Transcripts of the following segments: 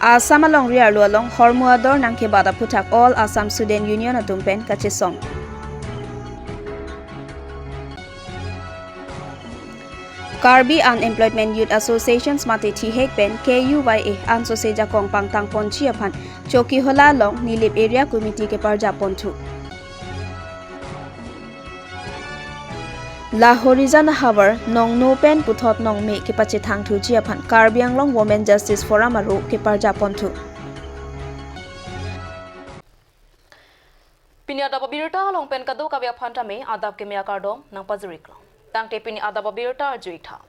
Assam along riarlu along Hormuador nangke bada putak all Assam Student Union atumpen kacesong. Karbi Unemployment Youth Associations mati thihek pen KUYA anso seja kong pangtang ponchi apan choki hola long nilip area committee ke parja pontu. La Horizon Havar nong no pen puthot nong me ke pache thang thu chi apan Karbi Anglong Women Justice Forum aru ke parja pontu. Pini adab birta long pen kado kavya phanta me adab ke mea kardom nang pajurik long. Tang te pini adab birta juitha.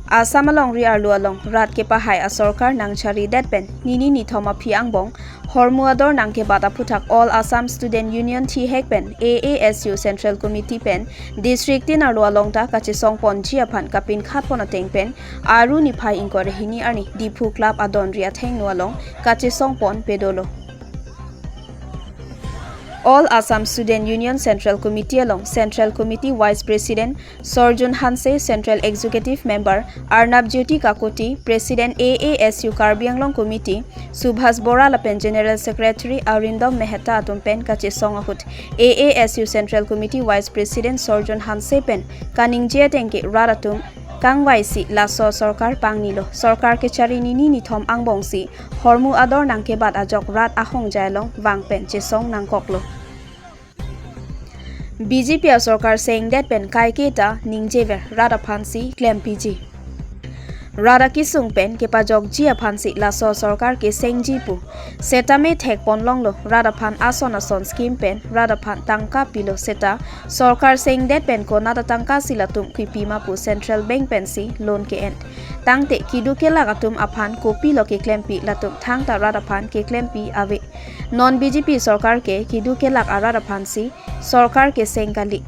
Assam along riarlu along rat ke pahai a sarkar nang chari dat pen nini ni thoma phiang bong Hormuador nangke bata putak all Assam Student Union thihek pen AASU Central Committee pen district tin arlu along ta kachisong ponchi aphan kapin khat pona teng pen aru ni phai inkore hini arni Dipu Club adon ria theng no along kachisong pon pedolo. All Assam Student Union Central Committee along Central Committee Vice President Sorjun Hanse, Central Executive Member Arnab Jyoti Kakoti, President AASU Karbi Anglong Committee Subhas Bora Lapen General Secretary Arindam Mehta Atumpen Kache Songahut AASU Central Committee Vice President Sorjun Hanse Pen Kaningje Tenke Raratum Kangwaisi laso sarkar pangnilo sarkar ke chari nini ni thom angbongsi Hormuador nangke bat ajok rat ahong jailong wangpen chesong nangkoklo. BJP sarkar saying that pen kaiketa ningjever rada phansi claim PG. Rada kisung pen ke pajok jia phansi laso sarkar ke sengji pu setame thek ponlong lo rada phan ason scheme pen rada phan tangka pilo seta sarkar saying that pen ko nada tangka silatum khipima pu Central Bank pensi loan ke end tangte kidu ke lagatum aphan kopi lo ke claim pi latum thang ta rada phan ke claim pi ave non BJP sarkar ke kidu ke lag rada phansi sarkar ke sengkali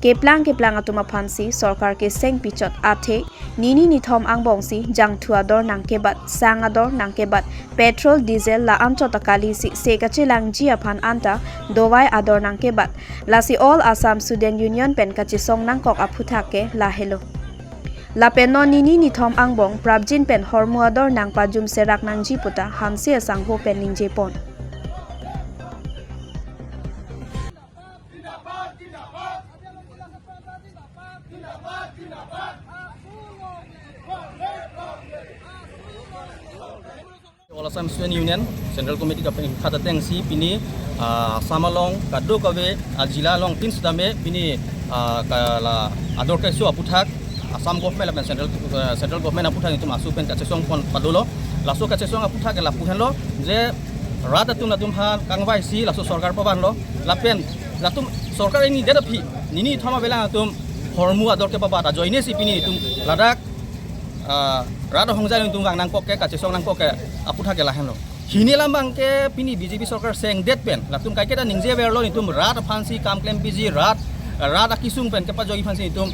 Keplang atuma phansi sarkar ke seng pichot athe nini ni thom angbongsi jangthuador nangkebat sangador nangkebat petrol diesel la anchota kali si sekachilang ji aphan anta dowai ador nangkebat lasi all Assam Student Union pen kachi song nangkok aphuthake la helo la penno nini ni thom angbong prabjin pen Hormuador nang pajum serak nangji puta hamsi asangho pen ningje pon All Assam Student Union Central Committee kapeng khata teng si pini samalong kadu kawe jila long tin sudame pini kala ador ke su aputhak Assam government la central government aputhak itu masuk pen kacesong pon padolo laso kacesong aputhak la puhen lo je rat atum han kangwai si laso sarkar paban lo lapen latum sarkar ini deda phi nini thoma bela atum Hormuador ke pabata joine si pini tum ladak rada hongjai tung wang nangkok ke kacesong nangkok ke aputhak ke lahen lo hini lambang ke pini BJP sarkar seng det pen latum kai ke da ningje ver lo nitum rat phansi kam claim PG rat akisung pen ke pa jogi phansi nitum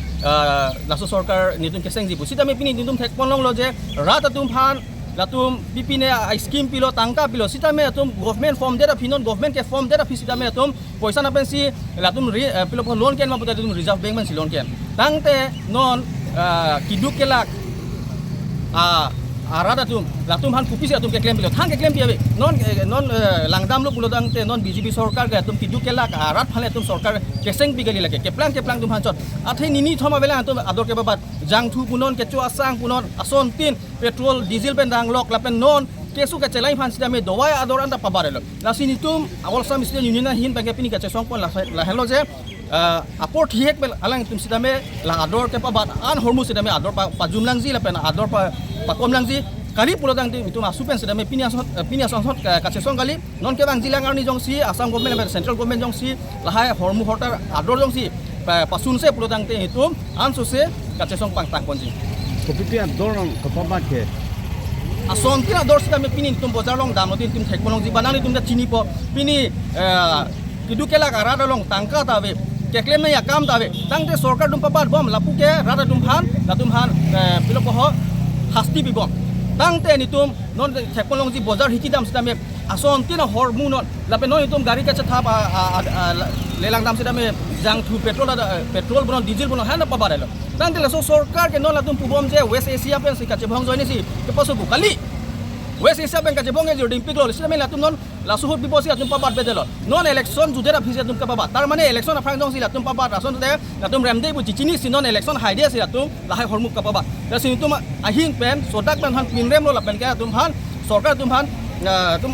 laso sarkar nitum ke seng jibu sitame pini nitum thek ponlong lo je rat atum phan latum bipine scheme pilo tangka pilo sitame atum government form data finon government ke form data sitame atum poisa na pensi latum pilo loan ken ma puta tum reserve bank man si loan ken tangte non kiduk ke lak arada latum han kupisi atum ke claim pilo thang ke claim pi ave non langdam lo pulo dangte non BJP sarkar ke atum kiduk ke lak arat phale atum sarkar ke seng pi gali lage ke plan tum han chot athai nini thoma bela atum ador ke babat jang thu punon ke chu asang punon ason tin petrol diesel pen dang lok lapen non kesu ke chelai phan sidame dowai ador anda pabarelo lasini tum All Assam Student Union hin bage pini ke chesong pon la hello je aport hiek bel alang tum sidame la ador ke pabat an hormu sidame ador pa jumlang ji lapen ador pa komlang ji kali pulo dang itu masupen sidame pini asot kacesong kali non ke bang jilang arni jongsi Assam government central government jongsi lahai hormu hotar ador jongsi pasun se pulo dang itu an sose kacesong pangtang ponji kopi ador ke pabat ke ason kira ador sidame pini tum bozar long dam tin tum thek ponong ji banang tum da chini po pini kidukela karada long tangka tawe ke claim na yakam tawe tangte sarkar dum pabat bom lapu ke rada dum han pilo poho hasti bibom tangte nitum non thekpolong ji bozar hiki dam sidame ason tina hormu non lape non nitum gari ka chathap lelang dam sidame jang thu petrol bonon diesel bonon hana pabarelo tangte laso sarkar ke non latum pubom je West Asia pen sika che bhong joine si ke paso bukali West Asia Bank ka bonge jordim piklo sila me latum non la suhut biposi atum pabat bedelo non election judera phise atum ka pabat tar mane election afrang jong sila atum pabat rason de latum remde bu chichini sinon election haide sila atum lahai hormuk ka pabat ta sintum ahin pen sodak ban han pinrem lo la pen ka atum han sorkar atum han atum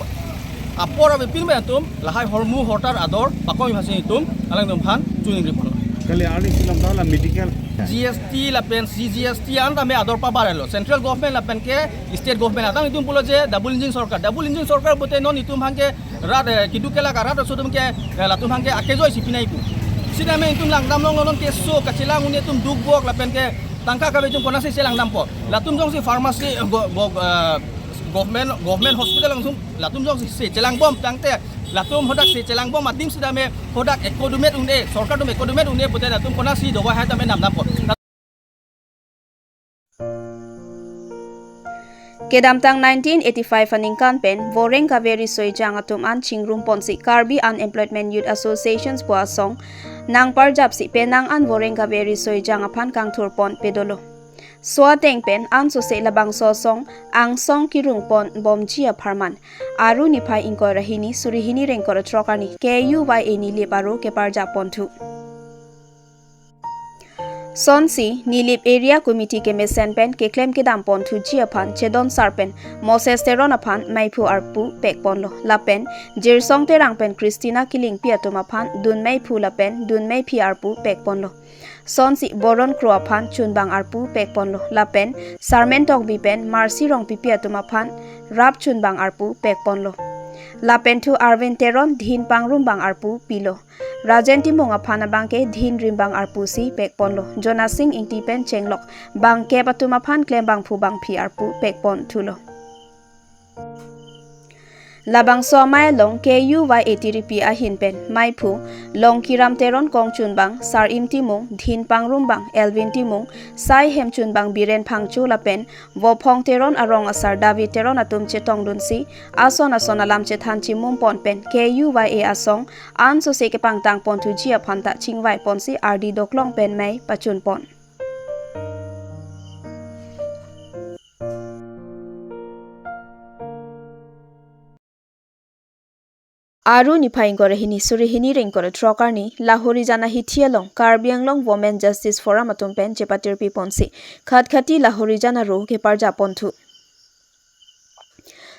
apor ave pin be atum lahai hormu hotar ador pakoi hasi atum alang atum han tuning report kali ali silam dala medical GST la pen CGST anda me ador pa barelo central government la pen ke state government atang itum pulo je double engine sarkar bote non itum hangke rad kidu kela karat sodum ke latum hangke akejo sipinai pu sida me itum langdam long non ke so kacilang uni itum dugbok la pen ke tangka ka itum konasi se langdam po latum jong si pharmacy government hospital langsung latum jong si celang bom tangte latum hodak si celang bom matim sudah me hodak ekonomet unde sorkar dum ekonomet unde bote latum konasi dowa ha tame nam po Kedamtang 1985 aning kanpen Voreng Kaveri Soijang atum an chingrum ponsi Karbi Unemployment Youth Associations po asong nang parjap si penang an Voreng Kaveri Soijang apan kang turpon pedolo. Swateng pen an so se labang sosong ang song kirung pon bom jia parman aru ni pai ingko rahini surihini rengko trokani KUYA ni lebaru ke parjap pontu. Sonsi Nilip Area Committee ke mesen pen ke claim ke dam pon thu ji aphan chedon sarpen Moses teron aphan maipu arpu pek ponlo lapen jirsong terang pen Christina Kiling piatum aphan dun maipu lapen dun mai pi arpu pek ponlo Sonsi Boron Kro aphan chunbang arpu pek ponlo lapen Sarmen tok bi pen Marsi rong pi piatum aphan rap chunbang arpu pek ponlo lapen thu Arvin teron dhin pangrum bang arpu pilo Rajan Timong aphana bangke dhin rimbang arpu si pek ponlo Jonas Singh ingti pen chenglok bangke patuma phan klem bang phu bang phi arpu pek pon thulo Labang so mai long KUYA TRP ahin pen mai phu long kiram teron kong chun bang sar im timong dhin pangrum bang Elvin Timong sai hem chun bang biren phangchu la pen wo phong teron arong asar David teron atum chetong dun si ason alam che than chi mum pon pen KUYA asong an so se ke pang tang pon thu ji aphan ta chingwai pon si RD doklong pen mai pachun pon Aru ni phaing gore hini suri hini ring gore trokar ni Lahori jana hithialong Karbi Anglong Women Justice Forum atum pen chepatir pi ponsi khatkhati Lahori jana ro ke parja ponthu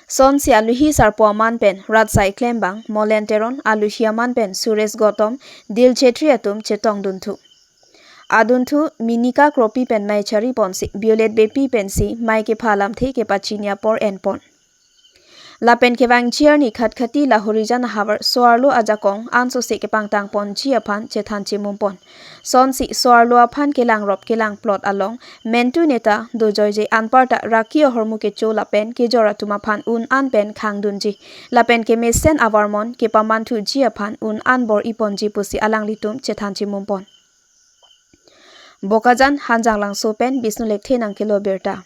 Sonsi aluhi sarpo man pen Ratsai Klembang Molenteron aluhi man pen Suresh Gotom Dil Chetri atum chetong dunthu Adunthu Minika Kropi pen mai chari ponsi Violet Bepi pensi mai ke phalam the ke pachinia por enpon Lapen ke bang chiar ni khatkhati Lahori jana havar soarlo ajakong anso se ke pangtang pon chi aphan chethan chi mumpon sonsi soarlo aphan ke lang rop ke lang plot along mentu neta dojoy je anparta raki hormu ke cho lapen ke jora tuma phan un an pen khang dunji lapen ke mesen avarmon ke paman thu ji aphan un an bor ipon ji pusi alang litum chethan chi mumpon bokajan hanjang lang so pen bisnu lekthe nang kilo berta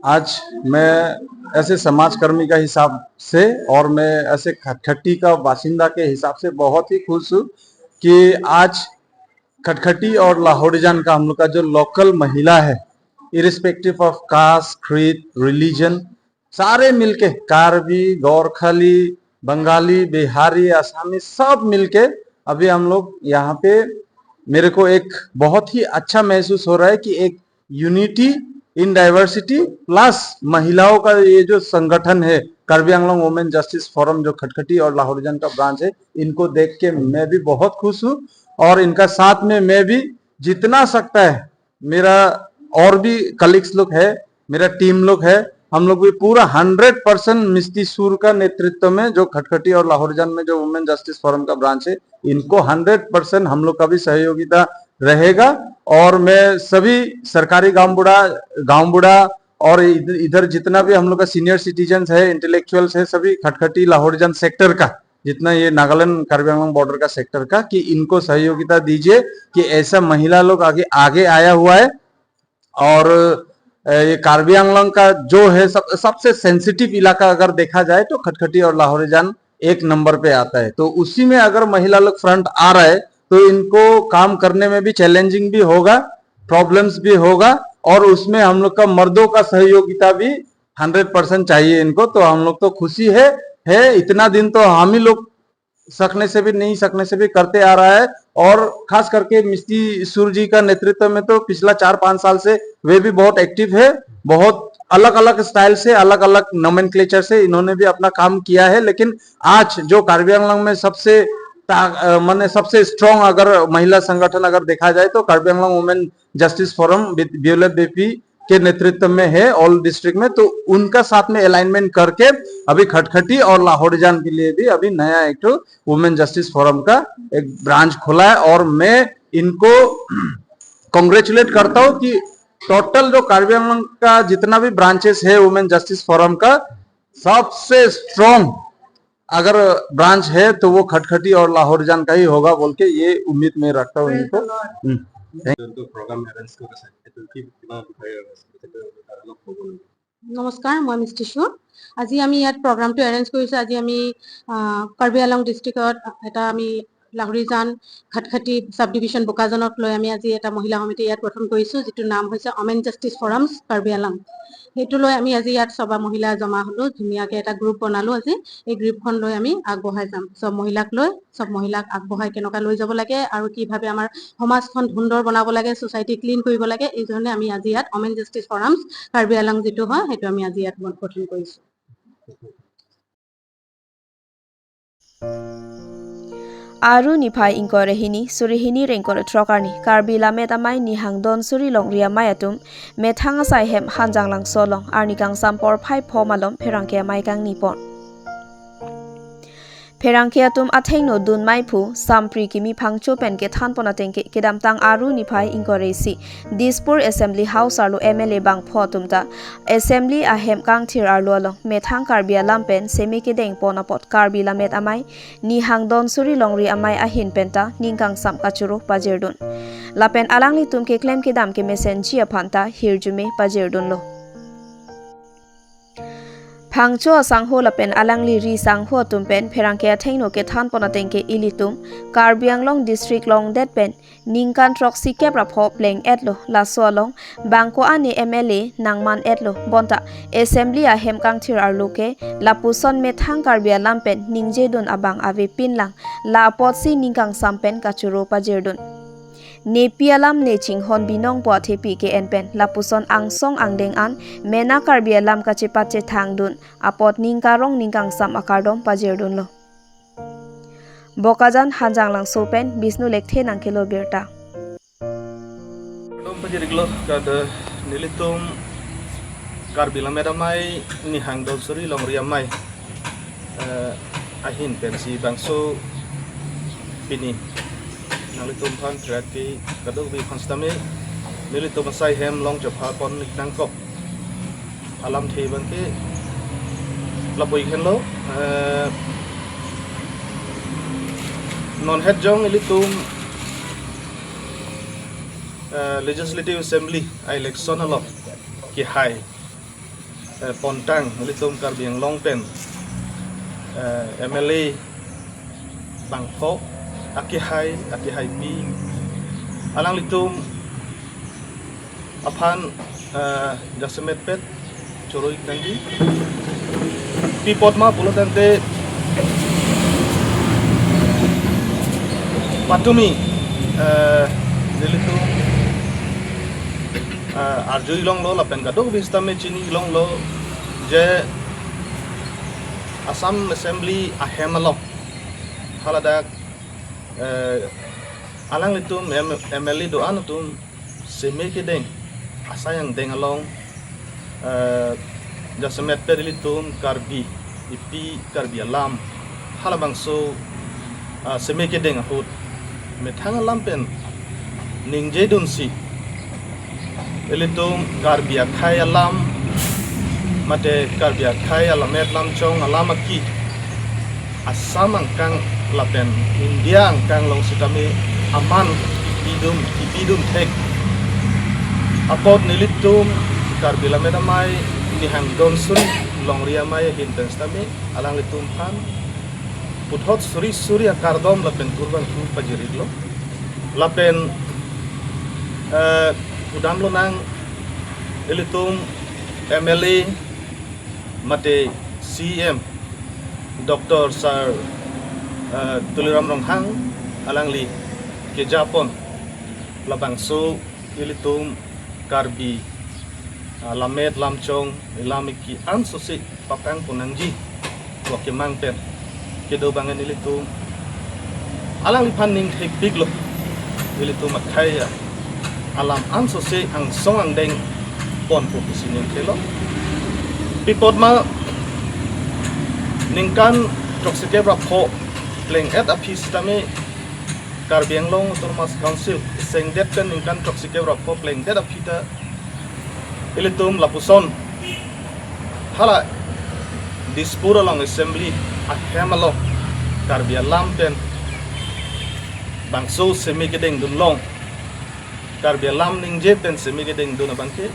आज मैं ऐसे समाजकर्मी का हिसाब से और मैं ऐसे खटखटी का बासिंदा के हिसाब से बहुत ही खुश हूँ कि आज खटखटी और लाहौरीजान का हम लोग का जो लोकल महिला है irrespective of caste creed religion सारे मिलके कार्बी गोरखली बंगाली बिहारी आसामी सब मिलके अभी हम लोग यहाँ पे मेरे को एक बहुत ही अच्छा महसूस हो रहा है कि एक यूनिटी इन डाइवर्सिटी प्लस महिलाओं का ये जो संगठन है Karbi Anglong women justice forum जो खटखटी और लाहौरीजान का ब्रांच है इनको देख के मैं भी बहुत खुश हूँ और इनका साथ में मैं भी जितना सकता है मेरा और भी कलीग्स लोग है मेरा टीम लोग है हम लोग भी पूरा 100% मिस्ती सूर का नेतृत्व में जो खटखटी और लाहौरीजान में जो वुमेन जस्टिस फोरम का ब्रांच है इनको 100% हम लोग का भी सहयोगिता रहेगा और मैं सभी सरकारी गांव बुढ़ा और इधर जितना भी हम लोग का सीनियर सिटीजन्स है इंटेलेक्चुअल्स है सभी खटखटी लाहौरीजान सेक्टर का जितना ये नागालैंड कार्बी आंगलोंग बॉर्डर का सेक्टर का कि इनको सहयोगिता दीजिए कि ऐसा महिला लोग आगे आया हुआ है और ये कार्बी आंगलोंग का जो है सबसे सेंसिटिव इलाका अगर देखा जाए तो खटखटी और लाहौरीजान एक नंबर पे आता है तो उसी में अगर महिला लोग फ्रंट आ रहा है तो इनको काम करने में भी चैलेंजिंग भी होगा प्रॉब्लम्स भी होगा और उसमें हम लोग का मर्दों का सहयोगिता भी 100% चाहिए इनको। तो हम लोग तो खुशी है इतना दिन तो हम ही लोग सकने से भी नहीं सकने से भी करते आ रहा है। और खास करके मिस्टी सूर जी का नेतृत्व में तो पिछला 4-5 साल से वे भी बहुत एक्टिव है। बहुत अलग अलग स्टाइल से, अलग अलग नोमेनक्लेचर से इन्होंने भी अपना काम किया है। लेकिन आज जो कार्बी आंगलॉन्ग में सबसे माने सबसे स्ट्रॉन्ग अगर महिला संगठन अगर देखा जाए तो Karbi Anglong women justice forum violet बेपी के नेतृत्व में है ऑल डिस्ट्रिक्ट में। तो उनका साथ में अलाइनमेंट करके अभी खटखटी और लाहौरीजान के लिए भी अभी नया एक वुमेन जस्टिस फोरम का एक ब्रांच खुला है। और मैं इनको कॉन्ग्रेचुलेट करता हूं कि टोटल जो कार्बी आंगलॉन्ग का जितना भी ब्रांचेस है वुमेन जस्टिस फोरम का, सबसे स्ट्रॉन्ग अगर ब्रांच है तो वो खटखटी और लाहौरीजान का ही होगा बोल के ये उम्मीद मैं रखता हूँ इनको। नमस्कार, मैं मिस्टी सुर। আজি আমি ইয়াত প্ৰগ্ৰামটো এৰেঞ্জ কৰিছোঁ। আজি আমি কাৰ্বি আংলং ডিষ্ট্ৰিক্টত এটা আমি লাহৰীজান খটখটি সাব ডিভিজন বোকাজনক লৈ আমি আজি এটা মহিলা সমিতি ইয়াত গঠন কৰিছোঁ, যিটো নাম হৈছে ওমেন জাষ্টিছ ফৰামছ কাৰ্বি আংলং। সেইটো লৈ আমি আজি ইয়াত সবা মহিলা জমা হ'লো, ধুনীয়াকৈ এটা গ্ৰুপ বনালো। আজি এই গ্ৰুপখন লৈ আমি আগবঢ়াই যাম, সব মহিলাক লৈ, সব মহিলাক আগবঢ়াই কেনেকুৱা লৈ যাব লাগে আৰু কিভাৱে আমাৰ সমাজখন সুন্দৰ বনাব লাগে, সোসাইটি ক্লিন কৰিব লাগে, এই জন্য আমি আজি ইয়াত ওমেন জাষ্টিছ ফৰামছ কাৰ্বি আংলং যিটো হয় সেইটো আমি আজি ইয়াত গঠন কৰিছোঁ। Aru niphai ingkore hini surihini rengkore trokarni karbi lamet amai ni hangdon suri long ria mayatum methanga sai hem hanjang lang solong arnikang sampor phai phomalom pherangke mai kang nipon Perangke atum atheng no dun mai phu sampri kimi phangcho pen ke than pona tengke kedam tang aru niphai ingkore si Dispur Assembly House arlo MLA bang photum ta Assembly ahem kang thir arlo long methang karbia lampen semi ke deng pona pot karbi lamet amai ni hangdon suri longri amai ahin penta ningkang sam kachuro pajerdun lapen alangli tum ke claim ke dam ke messenger phanta hirjume pajerdun lo Phangcho sangho lapen alangli ri sangho tumpen pherangke athengno ke than pona tengke ilitum Karbi Anglong district long det pen ningkan trok sikep rapho pleng etlo laso long bangko ani MLA nangman etlo bonta assembly a hemkang thir arloke lapuson me thang Karbi lampen ningje dun abang ave pinlang la potsi ningkang sampen kachuro pajerdun Nepialam neching hon binong po thepi ke enpen lapuson angsong angdeng an mena karbialam kachipache thangdun apot ningkarong ningkang sam akardom pajerdun lo Bokajan hanjang lang sopen bisnu lekthe nangkelo berta Dom pajeriglo kada nilitum karbilam edamai ni hangdon suri long riamai ahin pensi bangso pini nalitum phan trati kadok bi konstame nilitum sai hem long jopha pon nangkop alam the bangke lapoi khenlo non head jong nilitum legislative assembly election alo ki hai pontang nilitum karbiang long pen MLA bangko aki hai pi alang litum aphan jasemet pet choroi kangi pi potma bulotante patumi dilitum arjui long lo lapen kadok bistame chini long lo je Assam Assembly ahemalok haladak alang litum MLA doan tum semeke deng asayang deng along jasemet perilitum karbi ipi karbi alam halabang so semeke deng ahut methang alam pen ningje dunsi elitum karbi akhai alam mate karbi akhai alamet lam chong alamaki asam angkang lapen India angkang long sitame aman ipidum tek apot nilitum karbila medamai ni hangdon suri long riamai hinten stame alang litum phan puthot suri akardom lapen turban tu pajiridlo lapen udam lo nang ilitum MLA mate CM Dr. Sir Tuliram Ronghang alangli ke Japon labangso ilitum karbi lamet lamchong ilamiki ansosi papang punangji wake mangpen ke do bangan ilitum alangli panning thek biglo ilitum makhaya alam ansosi ang songang deng pon po pisinin kelo pipod ma ningkan toksike rapo pleng et apis tame Karbiang Long Autonomous Council seng det kan ningkan toksike rapo pleng det apita ilitum lapuson hala dispura long assembly akhemalo Karbia lampen bangso semigedeng dunlong Karbia lam ningje pen semigedeng dun abangke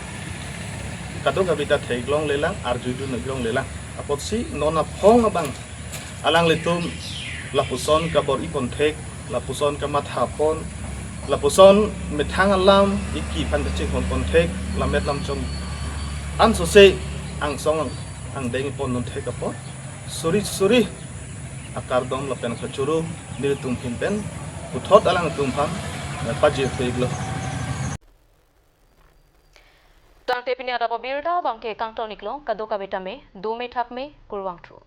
kato kabita theiglong lelang arjudu neglong lelang apot si nona phong abang alang litum lapuson kabor ipon thek lapuson kamat hapon lapuson methang alam iki pandacing hon thek lamet lam chom an so se ang song ang deng pon non thek apot suri akar dom lapen khachuru nilitum himpen uthot alang tumpham paje feiglo Tang te pini ada pabirda bangke kang toniklo kado kabita me 2 me thap me kurwang tru